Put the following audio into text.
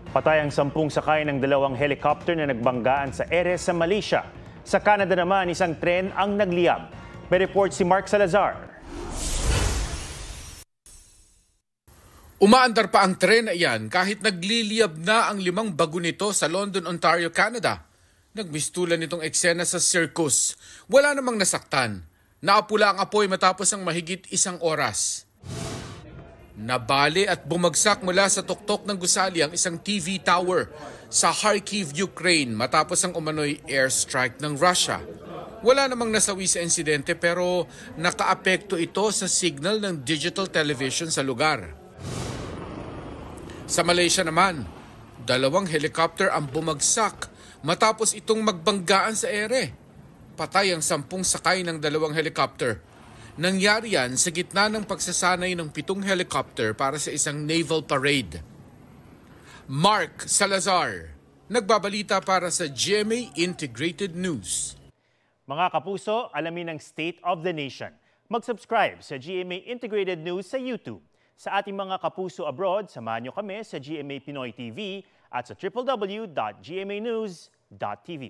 Patay ang 10 sakay ng 2 helicopter na nagbanggaan sa ere sa Malaysia. Sa Canada naman, isang tren ang nagliyab. May report si Mark Salazar. Umaandar pa ang tren na iyan kahit nagliliyab na ang 5 bago nito sa London, Ontario, Canada. Nagmistulan itong eksena sa circus. Wala namang nasaktan. Naapula ang apoy matapos ang mahigit 1 oras. Nabali at bumagsak mula sa tuktok ng gusali ang isang TV tower sa Kharkiv, Ukraine matapos ang umano'y airstrike ng Russia. Wala namang nasawi sa insidente pero nakaapekto ito sa signal ng digital television sa lugar. Sa Malaysia naman, 2 helicopter ang bumagsak matapos itong magbanggaan sa ere. Patay ang 10 sakay ng 2 helicopter. Nangyari yan sa gitna ng pagsasanay ng 7 helicopter para sa isang naval parade. Mark Salazar, nagbabalita para sa GMA Integrated News. Mga kapuso, alamin ang State of the Nation. Mag-subscribe sa GMA Integrated News sa YouTube. Sa ating mga kapuso abroad, samahan niyo kami sa GMA Pinoy TV at sa www.gmanews.tv.